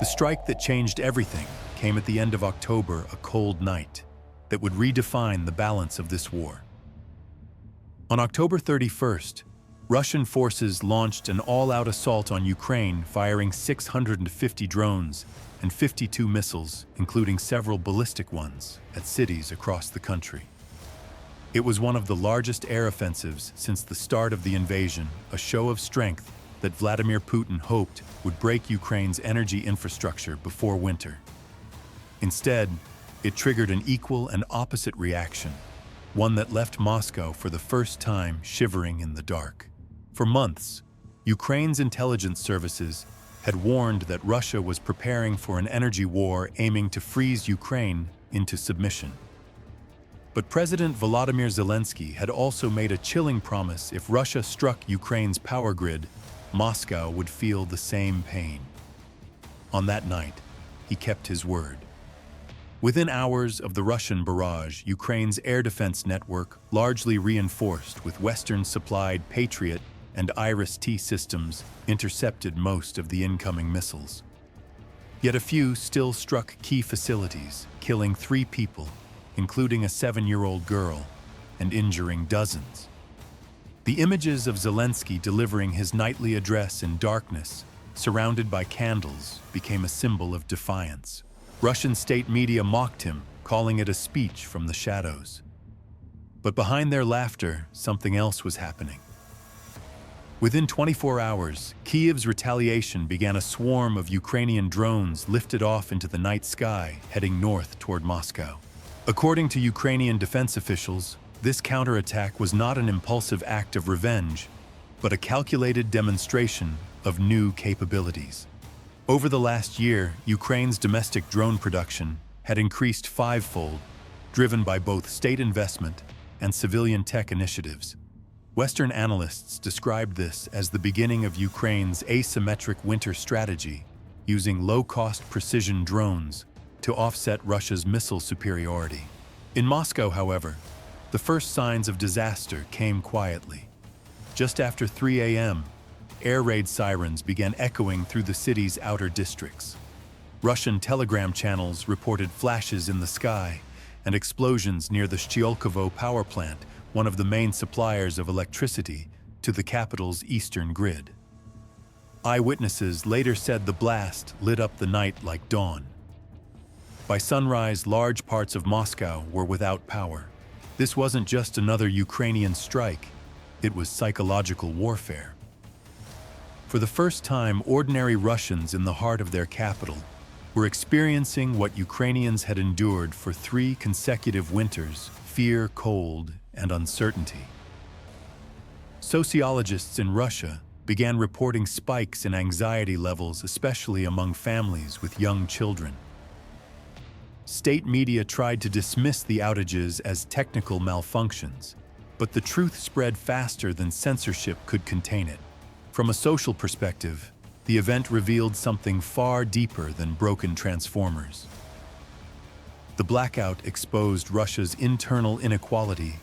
The strike that changed everything came at the end of October, a cold night that would redefine the balance of this war. On October 31st, Russian forces launched an all-out assault on Ukraine, firing 650 drones and 52 missiles, including several ballistic ones, at cities across the country. It was one of the largest air offensives since the start of the invasion, a show of strength that Vladimir Putin hoped would break Ukraine's energy infrastructure before winter. Instead, it triggered an equal and opposite reaction, one that left Moscow for the first time shivering in the dark. For months, Ukraine's intelligence services had warned that Russia was preparing for an energy war aiming to freeze Ukraine into submission. But President Volodymyr Zelensky had also made a chilling promise: if Russia struck Ukraine's power grid, Moscow would feel the same pain. On that night, he kept his word. Within hours of the Russian barrage, Ukraine's air defense network, largely reinforced with Western-supplied Patriot and Iris-T systems, intercepted most of the incoming missiles. Yet a few still struck key facilities, killing 3 people, including a 7-year-old girl, and injuring dozens. The images of Zelensky delivering his nightly address in darkness, surrounded by candles, became a symbol of defiance. Russian state media mocked him, calling it a speech from the shadows. But behind their laughter, something else was happening. Within 24 hours, Kyiv's retaliation began. A swarm of Ukrainian drones lifted off into the night sky, heading north toward Moscow. According to Ukrainian defense officials, this counterattack was not an impulsive act of revenge, but a calculated demonstration of new capabilities. Over the last year, Ukraine's domestic drone production had increased 5-fold, driven by both state investment and civilian tech initiatives. Western analysts described this as the beginning of Ukraine's asymmetric winter strategy, using low-cost precision drones to offset Russia's missile superiority. In Moscow, however, the first signs of disaster came quietly. Just after 3 a.m., air raid sirens began echoing through the city's outer districts. Russian telegram channels reported flashes in the sky and explosions near the Shchyolkovo power plant, one of the main suppliers of electricity to the capital's eastern grid. Eyewitnesses later said the blast lit up the night like dawn. By sunrise, large parts of Moscow were without power. This wasn't just another Ukrainian strike, it was psychological warfare. For the first time, ordinary Russians in the heart of their capital were experiencing what Ukrainians had endured for 3 consecutive winters: fear, cold, and uncertainty. Sociologists in Russia began reporting spikes in anxiety levels, especially among families with young children. State media tried to dismiss the outages as technical malfunctions, but the truth spread faster than censorship could contain it. From a social perspective, the event revealed something far deeper than broken transformers. The blackout exposed Russia's internal inequality,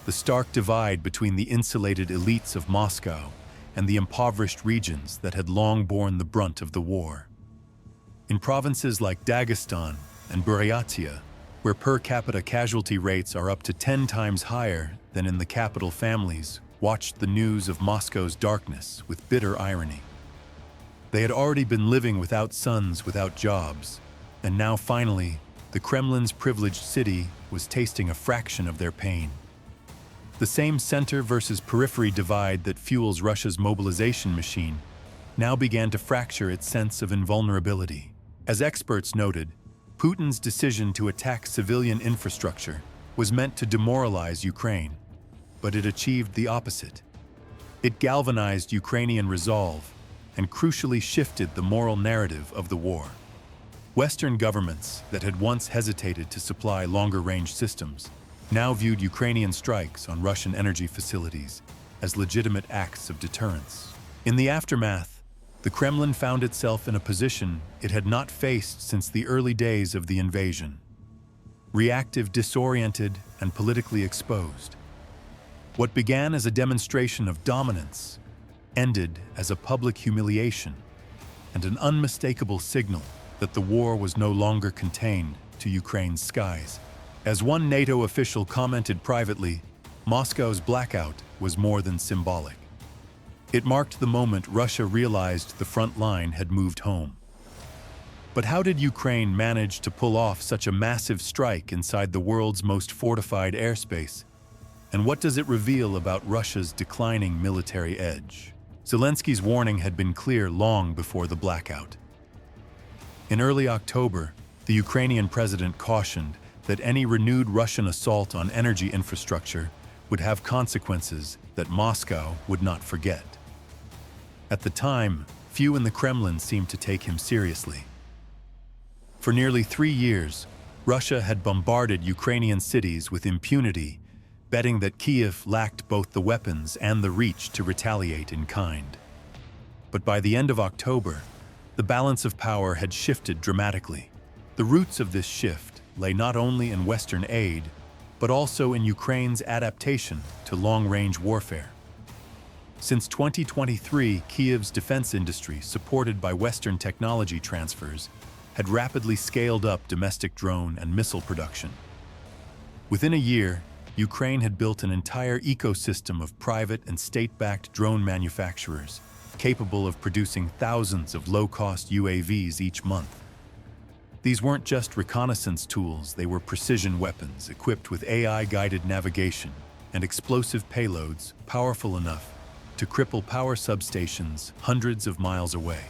the stark divide between the insulated elites of Moscow and the impoverished regions that had long borne the brunt of the war. In provinces like Dagestan and Buryatia, where per capita casualty rates are up to 10 times higher than in the capital, families watched the news of Moscow's darkness with bitter irony. They had already been living without sons, without jobs, and now finally, the Kremlin's privileged city was tasting a fraction of their pain. The same center versus periphery divide that fuels Russia's mobilization machine now began to fracture its sense of invulnerability. As experts noted, Putin's decision to attack civilian infrastructure was meant to demoralize Ukraine, but it achieved the opposite. It galvanized Ukrainian resolve and crucially shifted the moral narrative of the war. Western governments that had once hesitated to supply longer-range systems now viewed Ukrainian strikes on Russian energy facilities as legitimate acts of deterrence. In the aftermath, the Kremlin found itself in a position it had not faced since the early days of the invasion: reactive, disoriented, and politically exposed. What began as a demonstration of dominance ended as a public humiliation and an unmistakable signal that the war was no longer contained to Ukraine's skies. As one NATO official commented privately, Moscow's blackout was more than symbolic. It marked the moment Russia realized the front line had moved home. But how did Ukraine manage to pull off such a massive strike inside the world's most fortified airspace? And what does it reveal about Russia's declining military edge? Zelensky's warning had been clear long before the blackout. In early October, the Ukrainian president cautioned that any renewed Russian assault on energy infrastructure would have consequences that Moscow would not forget. At the time, few in the Kremlin seemed to take him seriously. For nearly 3 years, Russia had bombarded Ukrainian cities with impunity, betting that Kyiv lacked both the weapons and the reach to retaliate in kind. But by the end of October, the balance of power had shifted dramatically. The roots of this shift lay not only in Western aid, but also in Ukraine's adaptation to long-range warfare. Since 2023, Kyiv's defense industry, supported by Western technology transfers, had rapidly scaled up domestic drone and missile production. Within a year, Ukraine had built an entire ecosystem of private and state-backed drone manufacturers, capable of producing thousands of low-cost UAVs each month. These weren't just reconnaissance tools, they were precision weapons equipped with AI-guided navigation and explosive payloads powerful enough to cripple power substations hundreds of miles away.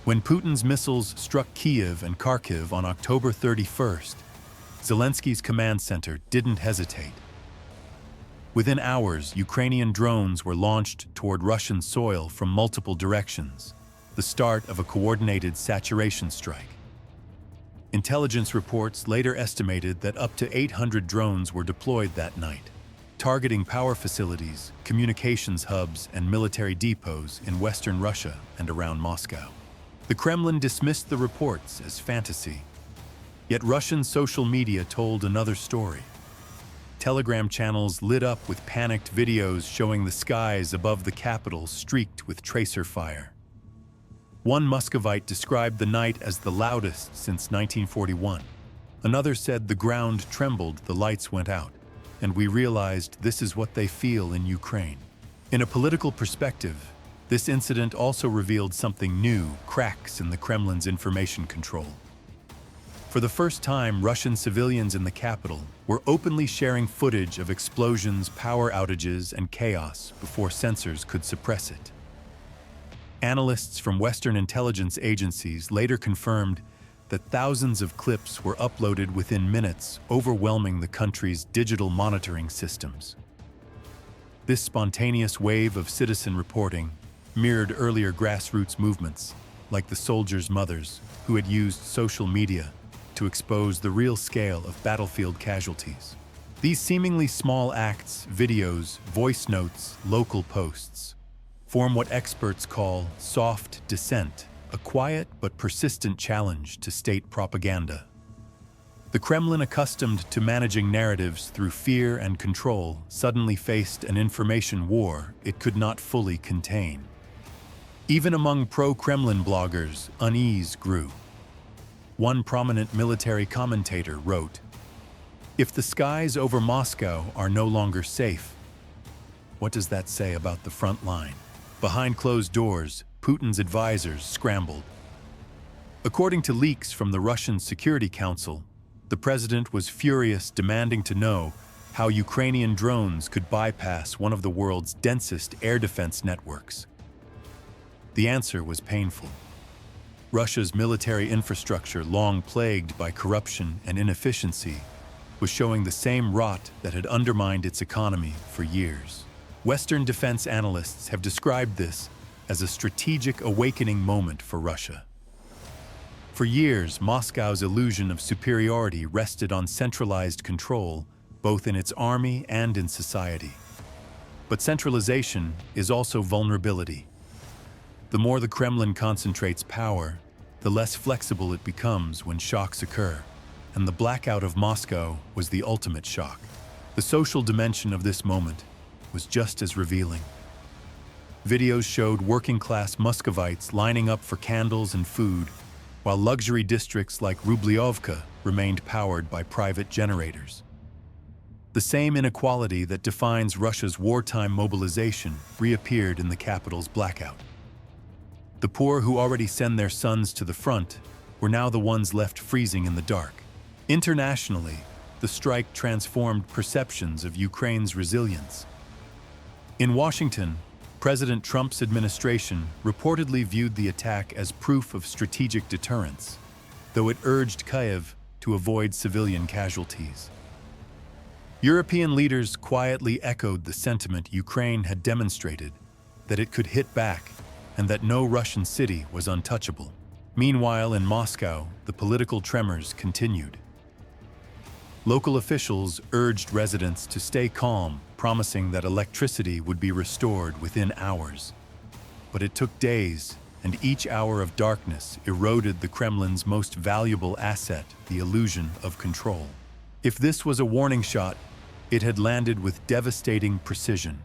When Putin's missiles struck Kyiv and Kharkiv on October 31st, Zelensky's command center didn't hesitate. Within hours, Ukrainian drones were launched toward Russian soil from multiple directions, the start of a coordinated saturation strike. Intelligence reports later estimated that up to 800 drones were deployed that night, targeting power facilities, communications hubs, and military depots in western Russia and around Moscow. The Kremlin dismissed the reports as fantasy. Yet Russian social media told another story. Telegram channels lit up with panicked videos showing the skies above the capital streaked with tracer fire. One Muscovite described the night as the loudest since 1941. Another said the ground trembled, the lights went out, and we realized this is what they feel in Ukraine. In a political perspective, this incident also revealed something new, cracks in the Kremlin's information control. For the first time, Russian civilians in the capital were openly sharing footage of explosions, power outages, and chaos before censors could suppress it. Analysts from Western intelligence agencies later confirmed that thousands of clips were uploaded within minutes, overwhelming the country's digital monitoring systems. This spontaneous wave of citizen reporting mirrored earlier grassroots movements, like the soldiers' mothers, who had used social media to expose the real scale of battlefield casualties. These seemingly small acts, videos, voice notes, local posts, form what experts call soft dissent, a quiet but persistent challenge to state propaganda. The Kremlin, accustomed to managing narratives through fear and control, suddenly faced an information war it could not fully contain. Even among pro-Kremlin bloggers, unease grew. One prominent military commentator wrote, "If the skies over Moscow are no longer safe, what does that say about the front line?" Behind closed doors, Putin's advisors scrambled. According to leaks from the Russian Security Council, the president was furious, demanding to know how Ukrainian drones could bypass one of the world's densest air defense networks. The answer was painful. Russia's military infrastructure, long plagued by corruption and inefficiency, was showing the same rot that had undermined its economy for years. Western defense analysts have described this as a strategic awakening moment for Russia. For years, Moscow's illusion of superiority rested on centralized control, both in its army and in society. But centralization is also vulnerability. The more the Kremlin concentrates power, the less flexible it becomes when shocks occur, and the blackout of Moscow was the ultimate shock. The social dimension of this moment was just as revealing. Videos showed working-class Muscovites lining up for candles and food, while luxury districts like Rubliovka remained powered by private generators. The same inequality that defines Russia's wartime mobilization reappeared in the capital's blackout. The poor who already send their sons to the front were now the ones left freezing in the dark. Internationally, the strike transformed perceptions of Ukraine's resilience. In Washington, President Trump's administration reportedly viewed the attack as proof of strategic deterrence, though it urged Kyiv to avoid civilian casualties. European leaders quietly echoed the sentiment Ukraine had demonstrated, that it could hit back and that no Russian city was untouchable. Meanwhile, in Moscow, the political tremors continued. Local officials urged residents to stay calm, promising that electricity would be restored within hours. But it took days, and each hour of darkness eroded the Kremlin's most valuable asset, the illusion of control. If this was a warning shot, it had landed with devastating precision.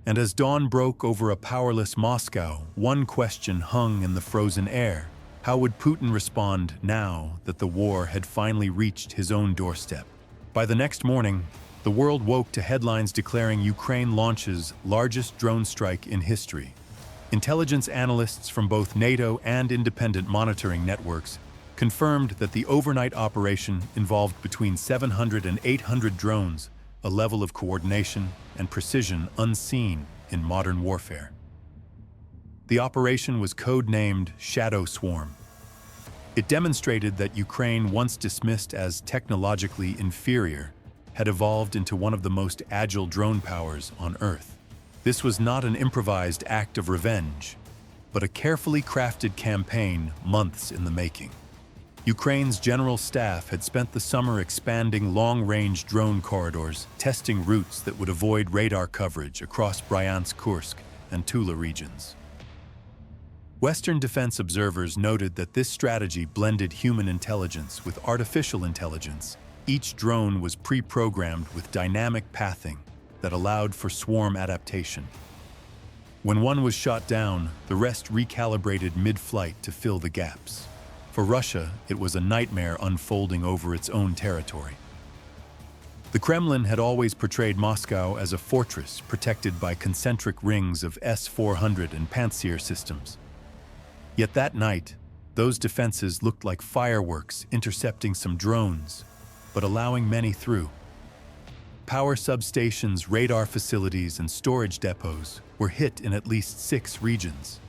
And as dawn broke over a powerless Moscow, one question hung in the frozen air. How would Putin respond now that the war had finally reached his own doorstep? By the next morning, the world woke to headlines declaring Ukraine launches largest drone strike in history. Intelligence analysts from both NATO and independent monitoring networks confirmed that the overnight operation involved between 700 and 800 drones, a level of coordination and precision unseen in modern warfare. The operation was code-named Shadow Swarm. It demonstrated that Ukraine, once dismissed as technologically inferior, had evolved into one of the most agile drone powers on Earth. This was not an improvised act of revenge, but a carefully crafted campaign months in the making. Ukraine's general staff had spent the summer expanding long-range drone corridors, testing routes that would avoid radar coverage across Bryansk, Kursk, and Tula regions. Western defense observers noted that this strategy blended human intelligence with artificial intelligence. Each drone was pre-programmed with dynamic pathing that allowed for swarm adaptation. When one was shot down, the rest recalibrated mid-flight to fill the gaps. For Russia, it was a nightmare unfolding over its own territory. The Kremlin had always portrayed Moscow as a fortress protected by concentric rings of S-400 and Pantsir systems. Yet that night, those defenses looked like fireworks intercepting some drones, but allowing many through. Power substations, radar facilities, and storage depots were hit in at least 6 regions.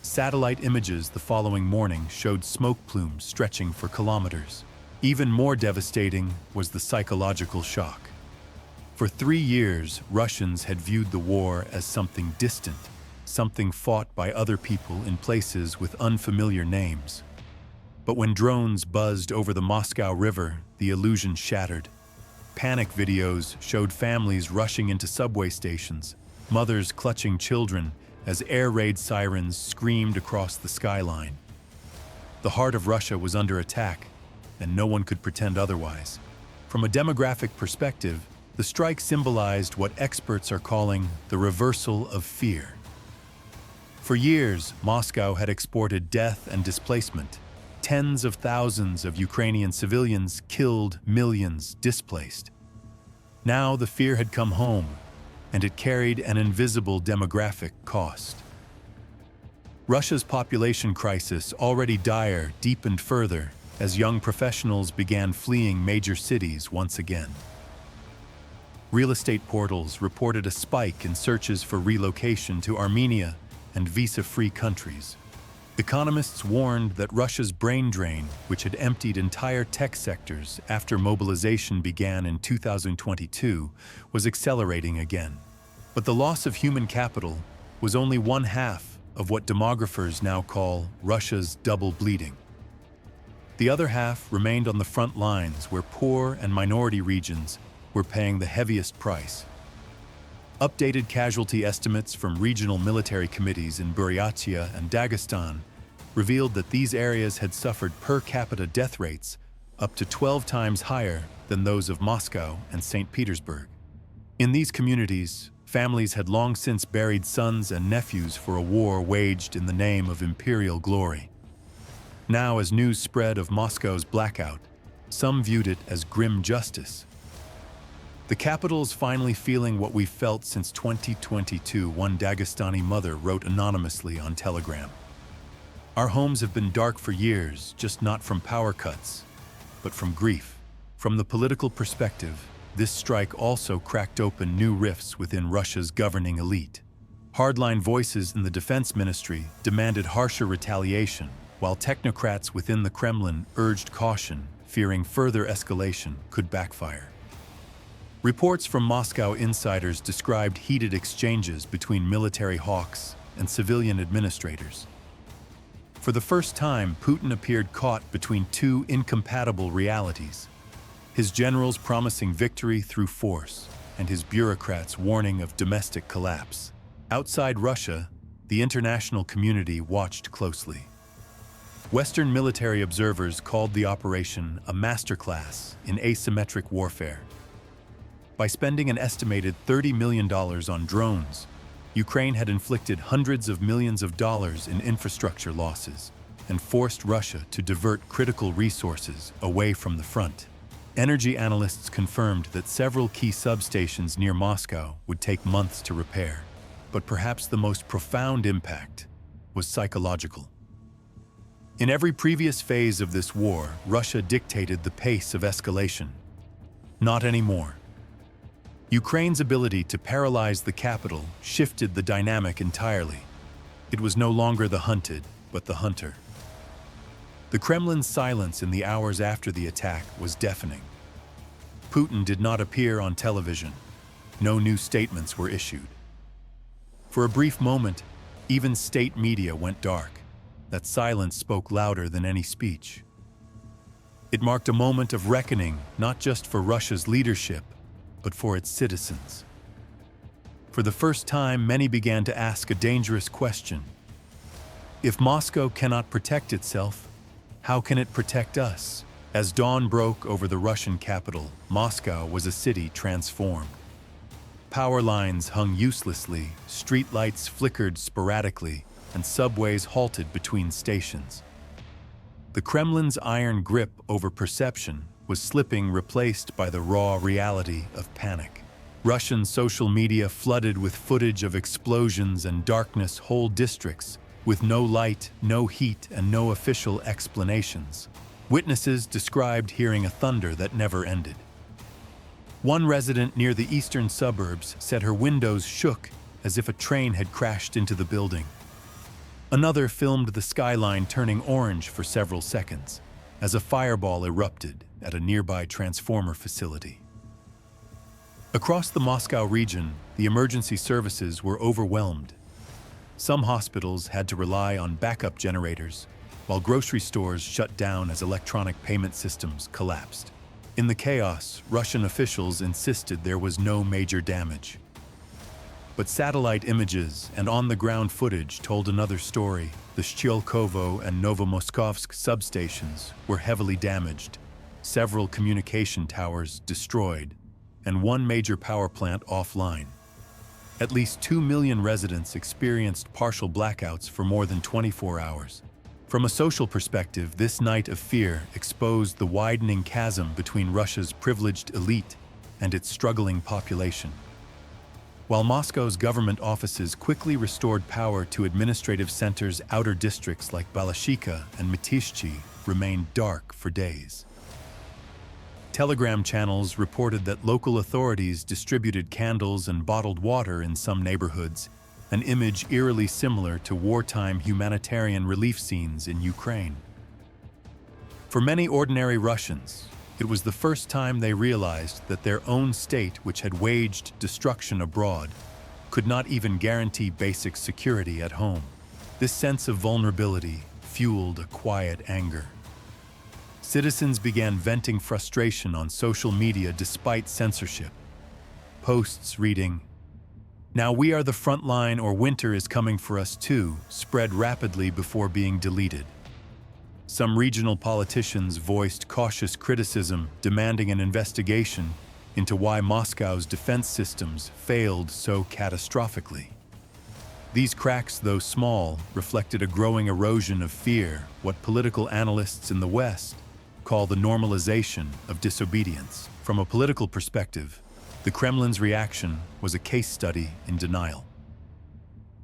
Satellite images the following morning showed smoke plumes stretching for kilometers. Even more devastating was the psychological shock. For 3 years, Russians had viewed the war as something distant, something fought by other people in places with unfamiliar names. But when drones buzzed over the Moscow River, the illusion shattered. Panic videos showed families rushing into subway stations, mothers clutching children as air raid sirens screamed across the skyline. The heart of Russia was under attack, and no one could pretend otherwise. From a demographic perspective, the strike symbolized what experts are calling the reversal of fear. For years, Moscow had exported death and displacement. Tens of thousands of Ukrainian civilians killed, millions displaced. Now the fear had come home, and it carried an invisible demographic cost. Russia's population crisis, already dire, deepened further as young professionals began fleeing major cities once again. Real estate portals reported a spike in searches for relocation to Armenia and visa-free countries. Economists warned that Russia's brain drain, which had emptied entire tech sectors after mobilization began in 2022, was accelerating again. But the loss of human capital was only one half of what demographers now call Russia's double bleeding. The other half remained on the front lines where poor and minority regions were paying the heaviest price. Updated casualty estimates from regional military committees in Buryatia and Dagestan revealed that these areas had suffered per capita death rates up to 12 times higher than those of Moscow and St. Petersburg. In these communities, families had long since buried sons and nephews for a war waged in the name of imperial glory. Now, as news spread of Moscow's blackout, some viewed it as grim justice. "The capital's finally feeling what we've felt since 2022, one Dagestani mother wrote anonymously on Telegram. "Our homes have been dark for years, just not from power cuts, but from grief." From the political perspective, this strike also cracked open new rifts within Russia's governing elite. Hardline voices in the defense ministry demanded harsher retaliation, while technocrats within the Kremlin urged caution, fearing further escalation could backfire. Reports from Moscow insiders described heated exchanges between military hawks and civilian administrators. For the first time, Putin appeared caught between two incompatible realities: his generals promising victory through force, and his bureaucrats warning of domestic collapse. Outside Russia, the international community watched closely. Western military observers called the operation a masterclass in asymmetric warfare. By spending an estimated $30 million on drones, Ukraine had inflicted hundreds of millions of dollars in infrastructure losses and forced Russia to divert critical resources away from the front. Energy analysts confirmed that several key substations near Moscow would take months to repair, but perhaps the most profound impact was psychological. In every previous phase of this war, Russia dictated the pace of escalation. Not anymore. Ukraine's ability to paralyze the capital shifted the dynamic entirely. It was no longer the hunted, but the hunter. The Kremlin's silence in the hours after the attack was deafening. Putin did not appear on television. No new statements were issued. For a brief moment, even state media went dark. That silence spoke louder than any speech. It marked a moment of reckoning, not just for Russia's leadership, but for its citizens. For the first time, many began to ask a dangerous question. If Moscow cannot protect itself, how can it protect us? As dawn broke over the Russian capital, Moscow was a city transformed. Power lines hung uselessly, streetlights flickered sporadically, and subways halted between stations. The Kremlin's iron grip over perception was slipping, replaced by the raw reality of panic. Russian social media flooded with footage of explosions and darkness, whole districts with no light, no heat, and no official explanations. Witnesses described hearing a thunder that never ended. One resident near the eastern suburbs said her windows shook as if a train had crashed into the building. Another filmed the skyline turning orange for several seconds as a fireball erupted at a nearby transformer facility. Across the Moscow region, the emergency services were overwhelmed. Some hospitals had to rely on backup generators, while grocery stores shut down as electronic payment systems collapsed. In the chaos, Russian officials insisted there was no major damage. But satellite images and on-the-ground footage told another story. The Shchelkovo and Novomoskovsk substations were heavily damaged, several communication towers destroyed, and one major power plant offline. At least 2 million residents experienced partial blackouts for more than 24 hours. From a social perspective, this night of fear exposed the widening chasm between Russia's privileged elite and its struggling population. While Moscow's government offices quickly restored power to administrative centers, outer districts like Balashikha and Mytishchi remained dark for days. Telegram channels reported that local authorities distributed candles and bottled water in some neighborhoods, an image eerily similar to wartime humanitarian relief scenes in Ukraine. For many ordinary Russians, it was the first time they realized that their own state, which had waged destruction abroad, could not even guarantee basic security at home. This sense of vulnerability fueled a quiet anger. Citizens began venting frustration on social media despite censorship. Posts reading, "Now we are the front line or winter is coming for us too," spread rapidly before being deleted. Some regional politicians voiced cautious criticism, demanding an investigation into why Moscow's defense systems failed so catastrophically. These cracks, though small, reflected a growing erosion of fear, what political analysts in the West call the normalization of disobedience. From a political perspective, the Kremlin's reaction was a case study in denial.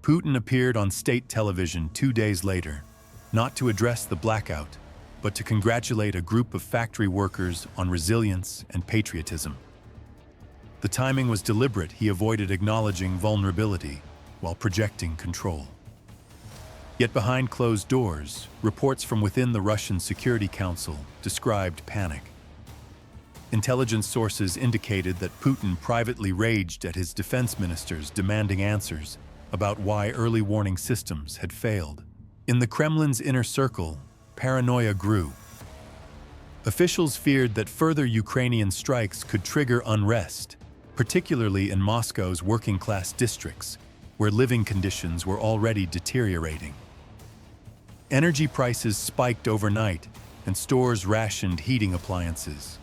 Putin appeared on state television 2 days later, not to address the blackout, but to congratulate a group of factory workers on resilience and patriotism. The timing was deliberate. He avoided acknowledging vulnerability while projecting control. Yet behind closed doors, reports from within the Russian Security Council described panic. Intelligence sources indicated that Putin privately raged at his defense ministers, demanding answers about why early warning systems had failed. In the Kremlin's inner circle, paranoia grew. Officials feared that further Ukrainian strikes could trigger unrest, particularly in Moscow's working-class districts, where living conditions were already deteriorating. Energy prices spiked overnight, and stores rationed heating appliances.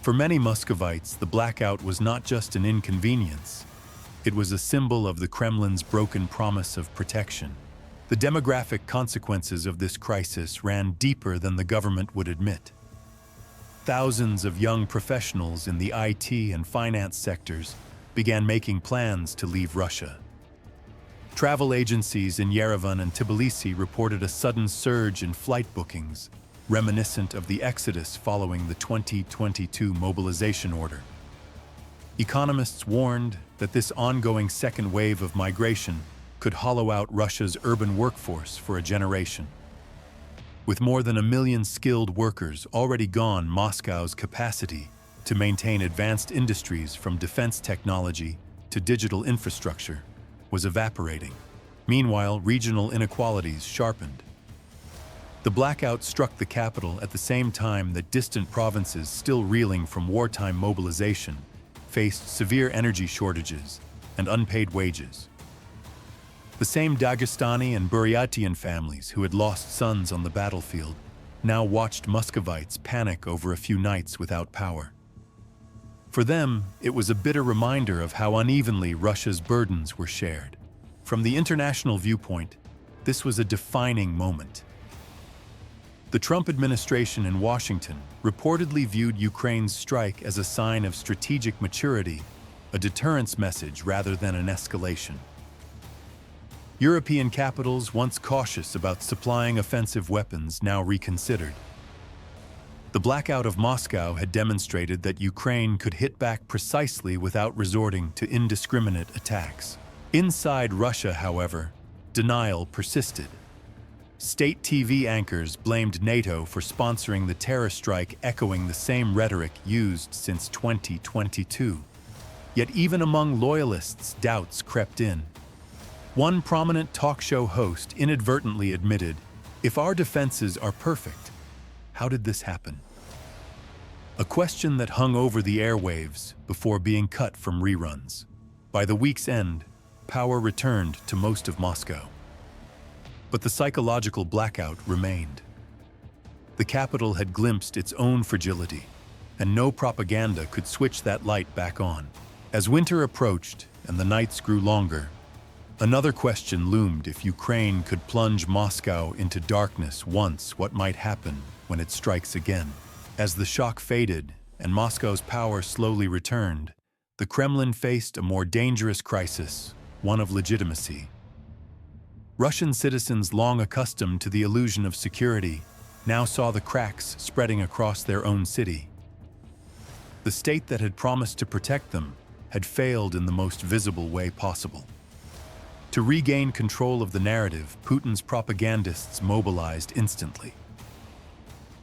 For many Muscovites, the blackout was not just an inconvenience. It was a symbol of the Kremlin's broken promise of protection. The demographic consequences of this crisis ran deeper than the government would admit. Thousands of young professionals in the IT and finance sectors began making plans to leave Russia. Travel agencies in Yerevan and Tbilisi reported a sudden surge in flight bookings, reminiscent of the exodus following the 2022 mobilization order. Economists warned that this ongoing second wave of migration could hollow out Russia's urban workforce for a generation. With more than 1 million skilled workers already gone, Moscow's capacity to maintain advanced industries from defense technology to digital infrastructure was evaporating. Meanwhile, regional inequalities sharpened. The blackout struck the capital at the same time that distant provinces still reeling from wartime mobilization faced severe energy shortages and unpaid wages. The same Dagestani and Buryatian families who had lost sons on the battlefield now watched Muscovites panic over a few nights without power. For them, it was a bitter reminder of how unevenly Russia's burdens were shared. From the international viewpoint, this was a defining moment. The Trump administration in Washington reportedly viewed Ukraine's strike as a sign of strategic maturity, a deterrence message rather than an escalation. European capitals, once cautious about supplying offensive weapons, now reconsidered. The blackout of Moscow had demonstrated that Ukraine could hit back precisely without resorting to indiscriminate attacks. Inside Russia, however, denial persisted. State TV anchors blamed NATO for sponsoring the terror strike, echoing the same rhetoric used since 2022. Yet even among loyalists, doubts crept in. One prominent talk show host inadvertently admitted, "If our defenses are perfect, how did this happen?" A question that hung over the airwaves before being cut from reruns. By the week's end, power returned to most of Moscow. But the psychological blackout remained. The capital had glimpsed its own fragility, and no propaganda could switch that light back on. As winter approached and the nights grew longer, another question loomed: if Ukraine could plunge Moscow into darkness once, what might happen when it strikes again? As the shock faded and Moscow's power slowly returned, the Kremlin faced a more dangerous crisis, one of legitimacy. Russian citizens, long accustomed to the illusion of security, now saw the cracks spreading across their own city. The state that had promised to protect them had failed in the most visible way possible. To regain control of the narrative, Putin's propagandists mobilized instantly.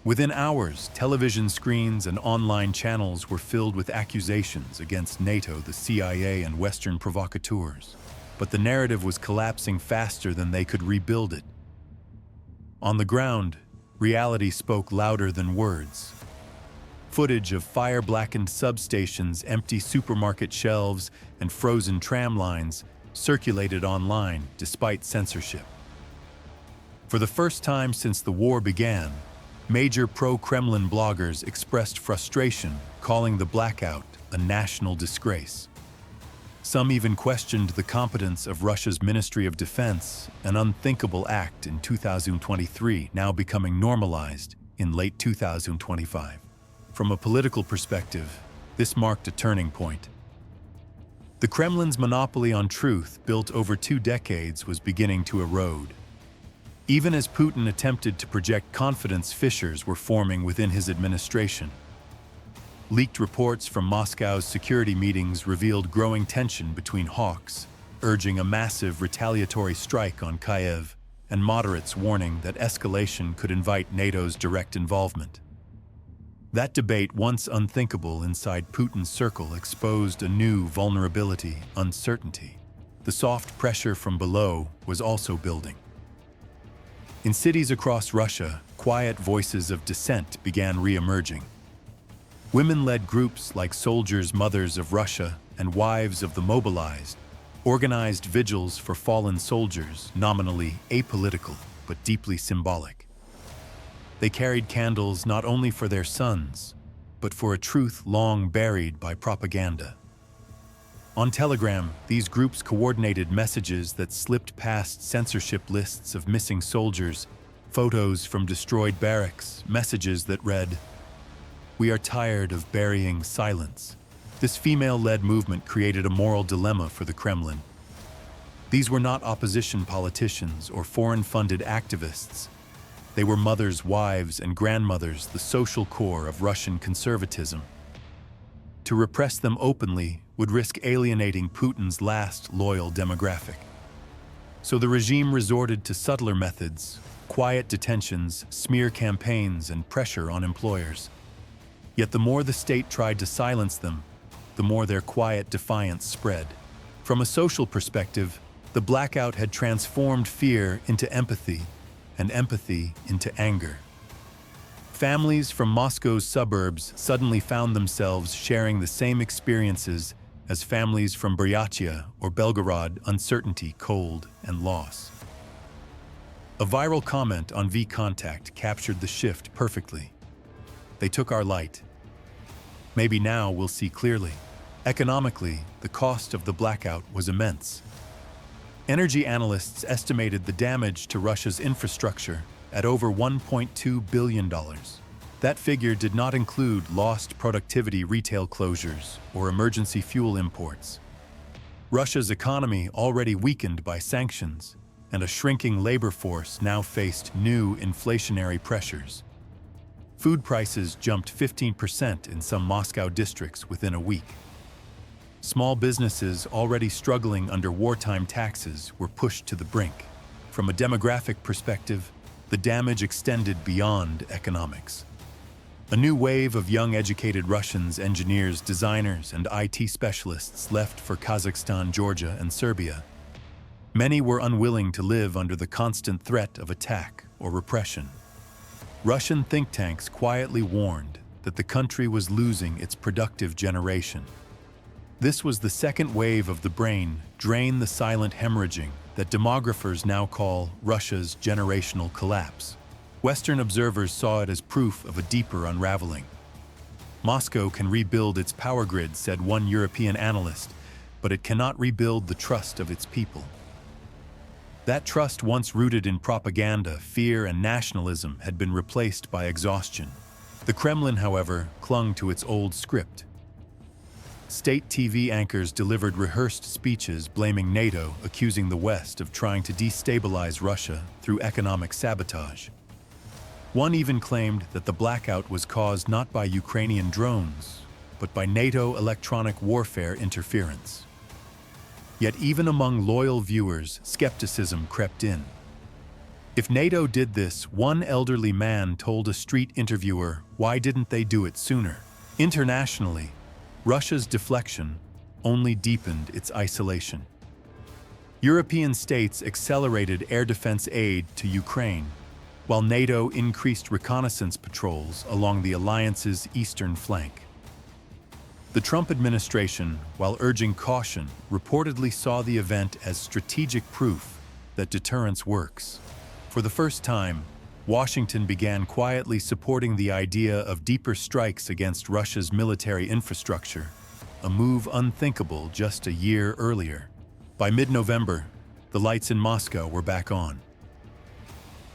Within hours, television screens and online channels were filled with accusations against NATO, the CIA, and Western provocateurs. But the narrative was collapsing faster than they could rebuild it. On the ground, reality spoke louder than words. Footage of fire-blackened substations, empty supermarket shelves, and frozen tram lines circulated online despite censorship. For the first time since the war began, major pro-Kremlin bloggers expressed frustration, calling the blackout a national disgrace. Some even questioned the competence of Russia's Ministry of Defense, an unthinkable act in 2023, now becoming normalized in late 2025. From a political perspective, this marked a turning point. The Kremlin's monopoly on truth, built over 2 decades, was beginning to erode. Even as Putin attempted to project confidence, fissures were forming within his administration. Leaked reports from Moscow's security meetings revealed growing tension between hawks, urging a massive retaliatory strike on Kyiv, and moderates warning that escalation could invite NATO's direct involvement. That debate, once unthinkable inside Putin's circle, exposed a new vulnerability: uncertainty. The soft pressure from below was also building. In cities across Russia, quiet voices of dissent began re-emerging. Women-led groups like Soldiers' Mothers of Russia and Wives of the Mobilized organized vigils for fallen soldiers, nominally apolitical but deeply symbolic. They carried candles not only for their sons, but for a truth long buried by propaganda. On Telegram, these groups coordinated messages that slipped past censorship lists of missing soldiers, photos from destroyed barracks, messages that read, "We are tired of burying silence." This female-led movement created a moral dilemma for the Kremlin. These were not opposition politicians or foreign-funded activists. They were mothers, wives, and grandmothers, the social core of Russian conservatism. To repress them openly would risk alienating Putin's last loyal demographic. So the regime resorted to subtler methods: quiet detentions, smear campaigns, and pressure on employers. Yet the more the state tried to silence them, the more their quiet defiance spread. From a social perspective, the blackout had transformed fear into empathy, and empathy into anger. Families from Moscow's suburbs suddenly found themselves sharing the same experiences as families from Buryatia or Belgorod: uncertainty, cold, and loss. A viral comment on VKontakte captured the shift perfectly. "They took our light. Maybe now we'll see clearly." Economically, the cost of the blackout was immense. Energy analysts estimated the damage to Russia's infrastructure at over $1.2 billion. That figure did not include lost productivity, retail closures, or emergency fuel imports. Russia's economy, already weakened by sanctions, and a shrinking labor force, now faced new inflationary pressures. Food prices jumped 15% in some Moscow districts within a week. Small businesses, already struggling under wartime taxes, were pushed to the brink. From a demographic perspective, the damage extended beyond economics. A new wave of young educated Russians, engineers, designers, and IT specialists left for Kazakhstan, Georgia, and Serbia. Many were unwilling to live under the constant threat of attack or repression. Russian think tanks quietly warned that the country was losing its productive generation. This was the second wave of the brain drain, the silent hemorrhaging that demographers now call Russia's generational collapse. Western observers saw it as proof of a deeper unraveling. Moscow can rebuild its power grid, said one European analyst, but it cannot rebuild the trust of its people. That trust, once rooted in propaganda, fear, and nationalism, had been replaced by exhaustion. The Kremlin, however, clung to its old script. State TV anchors delivered rehearsed speeches blaming NATO, accusing the West of trying to destabilize Russia through economic sabotage. One even claimed that the blackout was caused not by Ukrainian drones, but by NATO electronic warfare interference. Yet even among loyal viewers, skepticism crept in. If NATO did this, one elderly man told a street interviewer, why didn't they do it sooner? Internationally, Russia's deflection only deepened its isolation. European states accelerated air defense aid to Ukraine, while NATO increased reconnaissance patrols along the alliance's eastern flank. The Trump administration, while urging caution, reportedly saw the event as strategic proof that deterrence works. For the first time, Washington began quietly supporting the idea of deeper strikes against Russia's military infrastructure, a move unthinkable just a year earlier. By mid-November, the lights in Moscow were back on.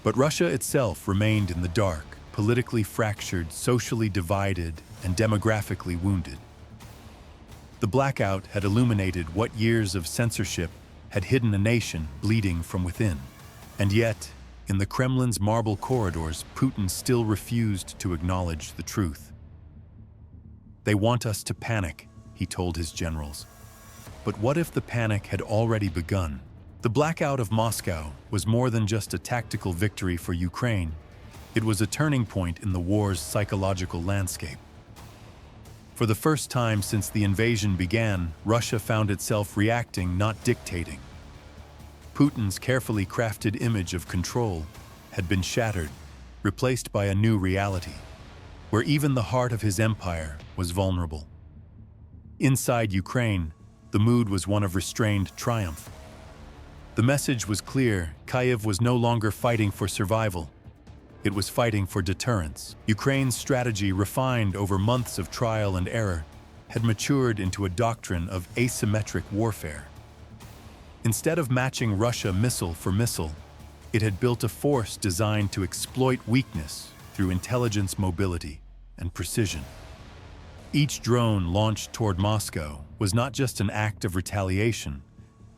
But Russia itself remained in the dark, politically fractured, socially divided, and demographically wounded. The blackout had illuminated what years of censorship had hidden a nation bleeding from within. And yet, in the Kremlin's marble corridors, Putin still refused to acknowledge the truth. "They want us to panic," he told his generals. But what if the panic had already begun? The blackout of Moscow was more than just a tactical victory for Ukraine. It was a turning point in the war's psychological landscape. For the first time since the invasion began, Russia found itself reacting, not dictating. Putin's carefully crafted image of control had been shattered, replaced by a new reality, where even the heart of his empire was vulnerable. Inside Ukraine, the mood was one of restrained triumph. The message was clear: Kyiv was no longer fighting for survival. It was fighting for deterrence. Ukraine's strategy, refined over months of trial and error, had matured into a doctrine of asymmetric warfare. Instead of matching Russia missile for missile, it had built a force designed to exploit weakness through intelligence, mobility, and precision. Each drone launched toward Moscow was not just an act of retaliation.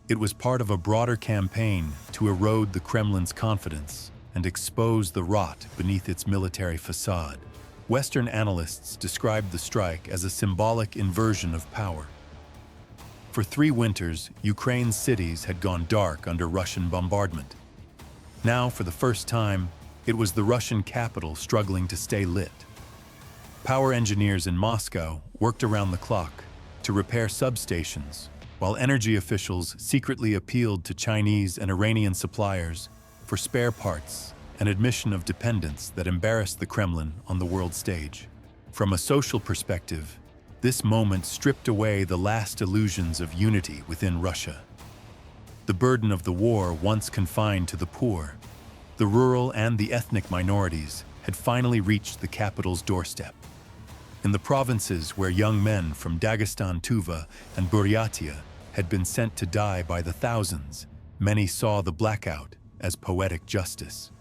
It was part of a broader campaign to erode the Kremlin's confidence and expose the rot beneath its military facade. Western analysts described the strike as a symbolic inversion of power. For 3 winters, Ukraine's cities had gone dark under Russian bombardment. Now, for the first time, it was the Russian capital struggling to stay lit. Power engineers in Moscow worked around the clock to repair substations, while energy officials secretly appealed to Chinese and Iranian suppliers for spare parts, an admission of dependence that embarrassed the Kremlin on the world stage. From a social perspective, this moment stripped away the last illusions of unity within Russia. The burden of the war, once confined to the poor, the rural and the ethnic minorities, had finally reached the capital's doorstep. In the provinces where young men from Dagestan, Tuva, and Buryatia had been sent to die by the thousands, many saw the blackout as poetic justice.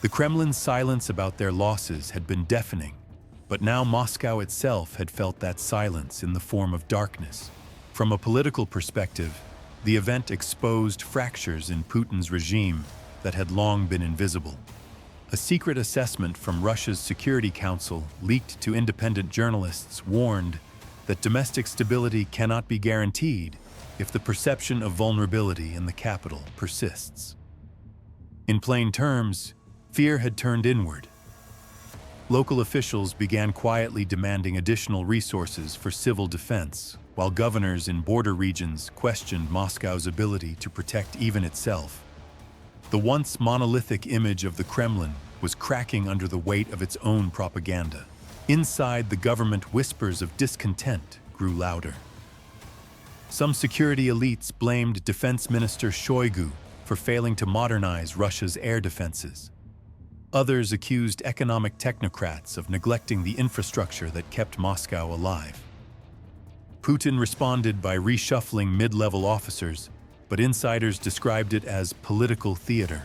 The Kremlin's silence about their losses had been deafening, but now Moscow itself had felt that silence in the form of darkness. From a political perspective, the event exposed fractures in Putin's regime that had long been invisible. A secret assessment from Russia's Security Council, leaked to independent journalists, warned that domestic stability cannot be guaranteed if the perception of vulnerability in the capital persists. In plain terms, fear had turned inward. Local officials began quietly demanding additional resources for civil defense, while governors in border regions questioned Moscow's ability to protect even itself. The once monolithic image of the Kremlin was cracking under the weight of its own propaganda. Inside the government, whispers of discontent grew louder. Some security elites blamed Defense Minister Shoigu for failing to modernize Russia's air defenses. Others accused economic technocrats of neglecting the infrastructure that kept Moscow alive. Putin responded by reshuffling mid-level officers, but insiders described it as political theater.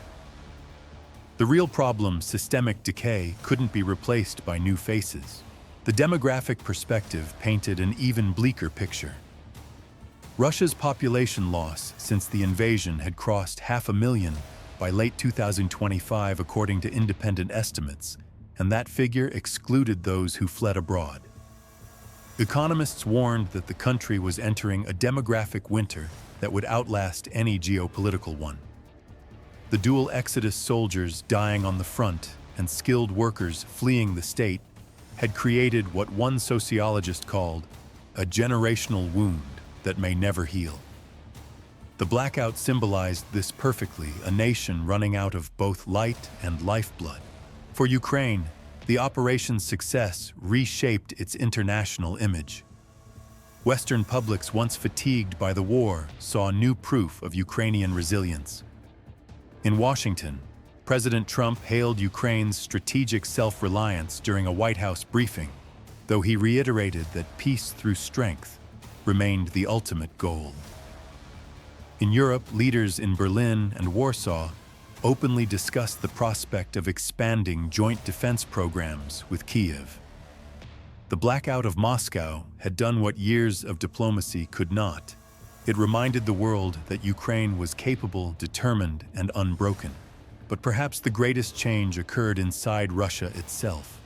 The real problem, systemic decay, couldn't be replaced by new faces. The demographic perspective painted an even bleaker picture. Russia's population loss since the invasion had crossed 500,000 by late 2025, according to independent estimates, and that figure excluded those who fled abroad. Economists warned that the country was entering a demographic winter that would outlast any geopolitical one. The dual exodus, soldiers dying on the front and skilled workers fleeing the state, had created what one sociologist called a generational wound that may never heal. The blackout symbolized this perfectly, a nation running out of both light and lifeblood. For Ukraine, the operation's success reshaped its international image. Western publics, once fatigued by the war, saw new proof of Ukrainian resilience. In Washington, President Trump hailed Ukraine's strategic self-reliance during a White House briefing, though he reiterated that peace through strength remained the ultimate goal. In Europe, leaders in Berlin and Warsaw openly discussed the prospect of expanding joint defense programs with Kyiv. The blackout of Moscow had done what years of diplomacy could not. It reminded the world that Ukraine was capable, determined, and unbroken. But perhaps the greatest change occurred inside Russia itself.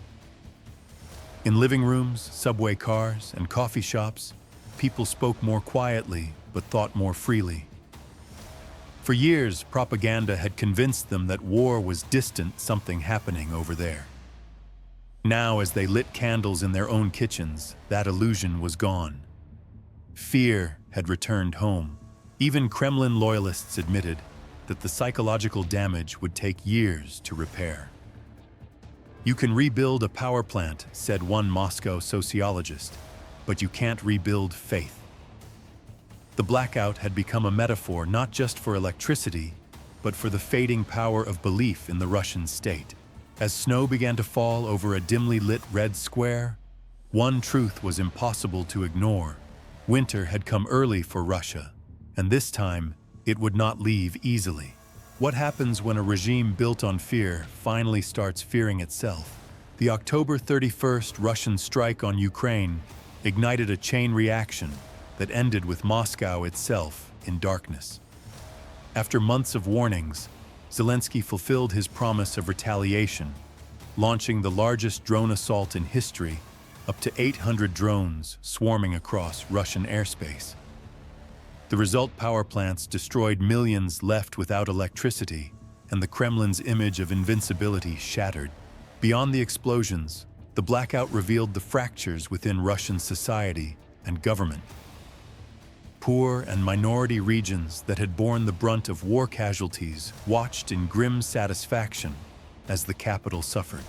In living rooms, subway cars, and coffee shops, people spoke more quietly but thought more freely. For years, propaganda had convinced them that war was distant, something happening over there. Now, as they lit candles in their own kitchens, that illusion was gone. Fear had returned home. Even Kremlin loyalists admitted that the psychological damage would take years to repair. "You can rebuild a power plant," said one Moscow sociologist, "but you can't rebuild faith." The blackout had become a metaphor not just for electricity, but for the fading power of belief in the Russian state. As snow began to fall over a dimly lit red square, one truth was impossible to ignore. Winter had come early for Russia, and this time it would not leave easily. What happens when a regime built on fear finally starts fearing itself? The October 31st Russian strike on Ukraine ignited a chain reaction that ended with Moscow itself in darkness. After months of warnings, Zelensky fulfilled his promise of retaliation, launching the largest drone assault in history, up to 800 drones swarming across Russian airspace. The result: power plants destroyed, millions left without electricity, and the Kremlin's image of invincibility shattered. Beyond the explosions, the blackout revealed the fractures within Russian society and government. Poor and minority regions that had borne the brunt of war casualties watched in grim satisfaction as the capital suffered.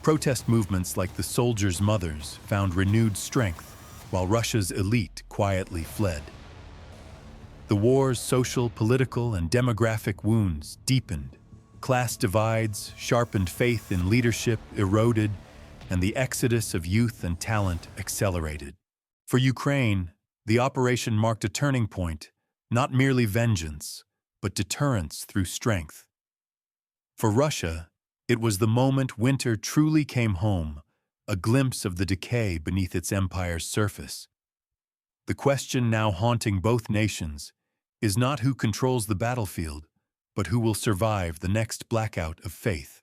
Protest movements like the Soldiers' Mothers found renewed strength, while Russia's elite quietly fled. The war's social, political, and demographic wounds deepened. Class divides, sharpened faith in leadership eroded, and the exodus of youth and talent accelerated. For Ukraine, the operation marked a turning point, not merely vengeance, but deterrence through strength. For Russia, it was the moment winter truly came home, a glimpse of the decay beneath its empire's surface. The question now haunting both nations is not who controls the battlefield, but who will survive the next blackout of faith.